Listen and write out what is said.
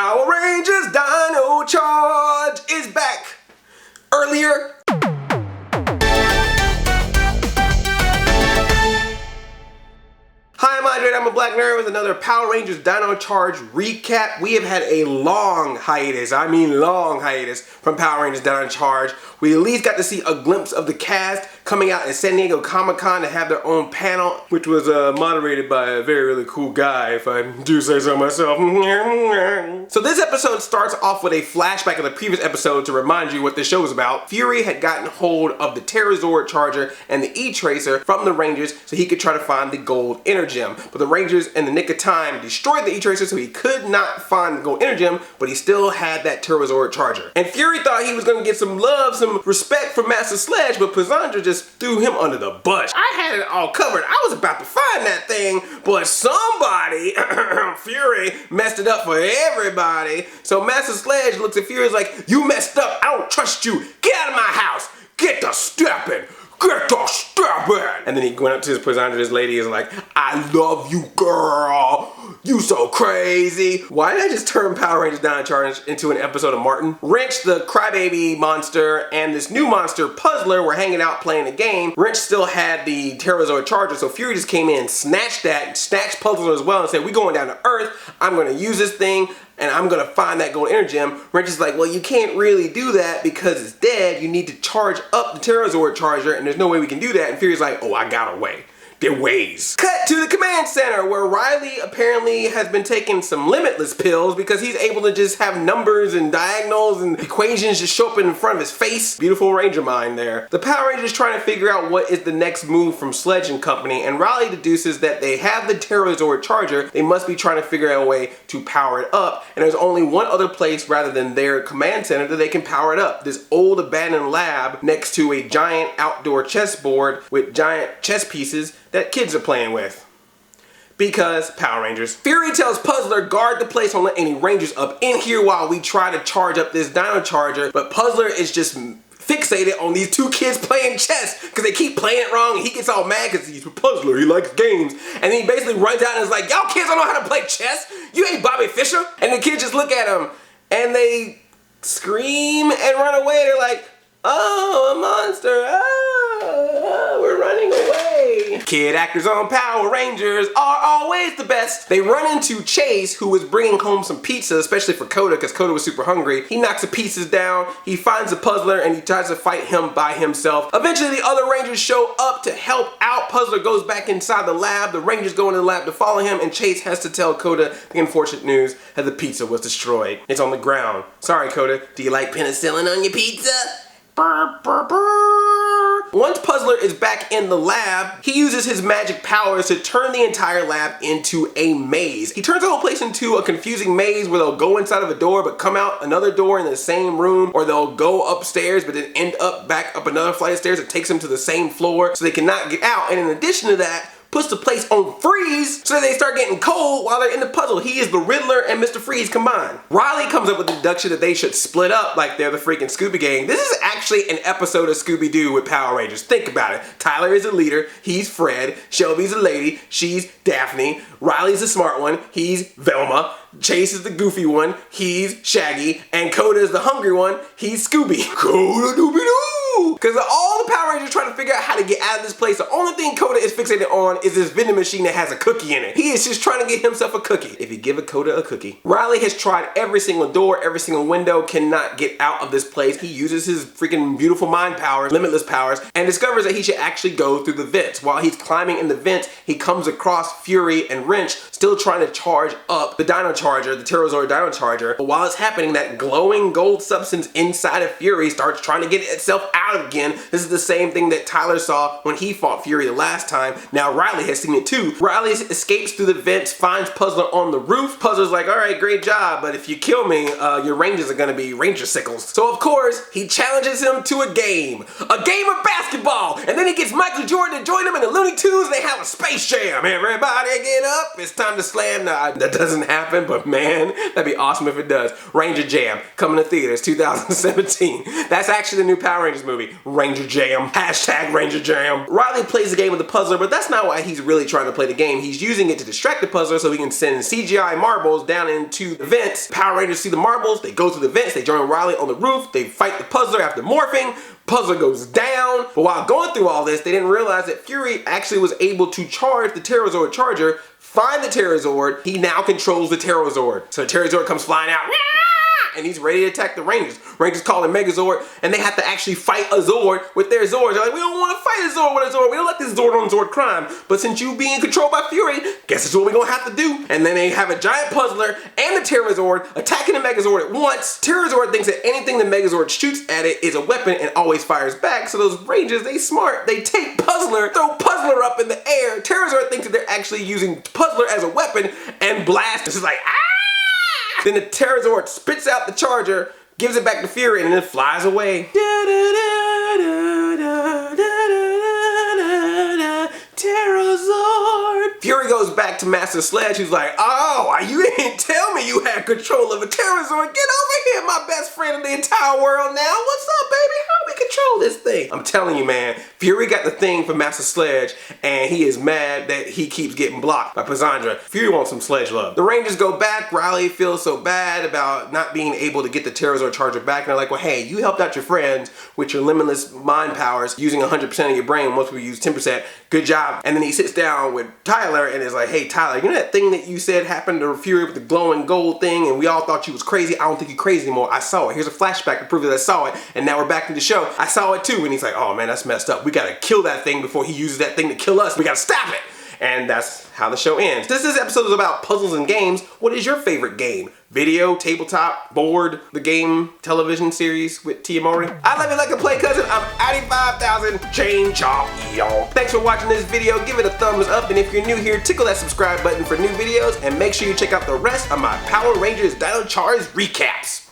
Power Rangers Dino Charge is back. Earlier, hi, I'm Andre, I'm a black nerd with another Power Rangers Dino Charge recap. We have had a long hiatus, from Power Rangers Dino Charge. We at least got to see a glimpse of the cast coming out at San Diego Comic-Con to have their own panel, which was moderated by a very, really cool guy, if I do say so myself. So this episode starts off with a flashback of the previous episode to remind you what the show is about. Fury had gotten hold of the Pterozord charger and the E-Tracer from the Rangers so he could try to find the gold energy gem. But the Rangers, in the nick of time, destroyed the E-Tracer so he could not find the gold energy gem, but he still had that Pterozord charger. And Fury thought he was going to get some love, some respect from Master Sledge, but Pterozord just threw him under the bus. I had it all covered. I was about to find that thing, but somebody, Fury, messed it up for everybody. So Master Sledge looks at Fury like, "You messed up. I don't trust you. Get out of my house. Get the stepping. Get the stepping." And then he went up to his Pterozord, this lady is like, "I love you, girl. You so crazy." Why did I just turn Power Rangers Dino Charge into an episode of Martin? Wrench, the crybaby monster, and this new monster, Puzzler, were hanging out playing a game. Wrench still had the Pterozord charger, so Fury just came in, snatched Puzzler as well, and said, "We going down to Earth. I'm going to use this thing, and I'm gonna find that gold energy gem." Wrench is like, "Well, you can't really do that because it's dead. You need to charge up the Pterozord charger, and there's no way we can do that." And Fury's like, "Oh, I got a way. There ways." Cut to the command center where Riley apparently has been taking some limitless pills because he's able to just have numbers and diagonals and equations just show up in front of his face. Beautiful Ranger mind there. The Power Rangers trying to figure out what is the next move from Sledge and company, and Riley deduces that they have the Pterozord charger. They must be trying to figure out a way to power it up, and there's only one other place rather than their command center that they can power it up. This old abandoned lab next to a giant outdoor chessboard with giant chess pieces that kids are playing with. Because Power Rangers. Fury tells Puzzler, "Guard the place, don't let any Rangers up in here while we try to charge up this Dino Charger." But Puzzler is just fixated on these two kids playing chess because they keep playing it wrong, and he gets all mad because he's a Puzzler, he likes games. And then he basically runs out and is like, "Y'all kids don't know how to play chess? You ain't Bobby Fischer?" And the kids just look at him and they scream and run away. They're like, "Oh, a monster, we're running away." Kid actors on Power Rangers are always the best. They run into Chase, who was bringing home some pizza, especially for Koda, because Koda was super hungry. He knocks the pieces down, he finds the Puzzler, and he tries to fight him by himself. Eventually, the other Rangers show up to help out. Puzzler goes back inside the lab. The Rangers go into the lab to follow him, and Chase has to tell Koda the unfortunate news that the pizza was destroyed. It's on the ground. "Sorry, Koda. Do you like penicillin on your pizza?" Once Puzzler is back in the lab, he uses his magic powers to turn the entire lab into a maze. He turns the whole place into a confusing maze where they'll go inside of a door but come out another door in the same room, or they'll go upstairs but then end up back up another flight of stairs that takes them to the same floor so they cannot get out. And in addition to that, puts the place on freeze so that they start getting cold while they're in the puzzle. He is the Riddler and Mr. Freeze combined. Riley comes up with the deduction that they should split up like they're the freaking Scooby Gang. This is actually an episode of Scooby-Doo with Power Rangers. Think about it. Tyler is a leader. He's Fred. Shelby's a lady. She's Daphne. Riley's the smart one. He's Velma. Chase is the goofy one. He's Shaggy. And Koda is the hungry one. He's Scooby. Koda Dooby-Doo! Because all the Power Rangers trying to figure out how to get out of this place, the only thing Koda is fixated on is this vending machine that has a cookie in it. He is just trying to get himself a cookie. If you give a Koda a cookie. Riley has tried every single door, every single window, cannot get out of this place. He uses his freaking beautiful mind powers, limitless powers, and discovers that he should actually go through the vents. While he's climbing in the vents, he comes across Fury and Wrench still trying to charge up the Dino Charger, the Pterozord Dino Charger. But while it's happening, that glowing gold substance inside of Fury starts trying to get itself out again. This is the same thing that Tyler saw when he fought Fury the last time. Now Riley has seen it too. Riley escapes through the vents, finds Puzzler on the roof. Puzzler's like, "All right, great job, but if you kill me, your Rangers are gonna be Ranger sickles." So of course, he challenges him to a game of basketball. And then he gets Michael Jordan to join him in the Looney Tunes, and they have a space jam. Everybody get up, it's time to slam. Nah, that doesn't happen, but man, that'd be awesome if it does. Ranger Jam, coming to theaters, 2017. That's actually the new Power Rangers movie. movie. Ranger Jam. Hashtag Ranger Jam. Riley plays the game with the puzzler, but that's not why he's really trying to play the game. He's using it to distract the puzzler so he can send CGI marbles down into the vents. Power Rangers see the marbles, they go through the vents, they join Riley on the roof, they fight the puzzler after morphing. Puzzler goes down, but while going through all this, they didn't realize that Fury actually was able to charge the Pterozord charger, find the Pterozord. He now controls the Pterozord. So the Pterozord comes flying out, and he's ready to attack the Rangers. Rangers call him Megazord, and they have to actually fight a Zord with their Zords. They're like, we don't want to fight a Zord with a Zord. We don't like this Zord on Zord crime. But since you being controlled by Fury, guess that's what we're gonna have to do. And then they have a giant puzzler and the Pterozord attacking the Megazord at once. Pterozord thinks that anything the Megazord shoots at it is a weapon and always fires back. So those Rangers, they smart. They take Puzzler, throw Puzzler up in the air. Pterozord thinks that they're actually using Puzzler as a weapon and blast. This is like, ah! Then the Pterozord spits out the charger, gives it back to Fury, and then flies away. Pterozord! Fury goes back to Master Sledge, who's like, oh, you didn't tell me you had control of a Pterozord. Get over here, my best friend in the entire world now. What's up, baby? How do we control this thing? I'm telling you, man, Fury got the thing for Master Sledge, and he is mad that he keeps getting blocked by Pterozord. Fury wants some Sledge love. The Rangers go back. Riley feels so bad about not being able to get the Pterozord charger back, and they're like, well, hey, you helped out your friends with your limitless mind powers using 100% of your brain. Most people use 10%. Good job. And then he sits down with Tyler and is like, hey, Tyler, you know that thing that you said happened to Fury with the glowing gold thing, and we all thought you was crazy? I don't think you're crazy anymore. I saw it. Here's a flashback to prove that I saw it, and now we're back in the show. I saw it too. And he's like, oh man, that's messed up. We gotta kill that thing before he uses that thing to kill us. We gotta stop it. And that's how the show ends. This episode is about puzzles and games. What is your favorite game? Video, tabletop, board, the game, television series with Tia Mori? I love you like a play cousin. I'm Addy 5000. Chain chomp, y'all. Thanks for watching this video. Give it a thumbs up. And if you're new here, tickle that subscribe button for new videos. And make sure you check out the rest of my Power Rangers Dino Charge recaps.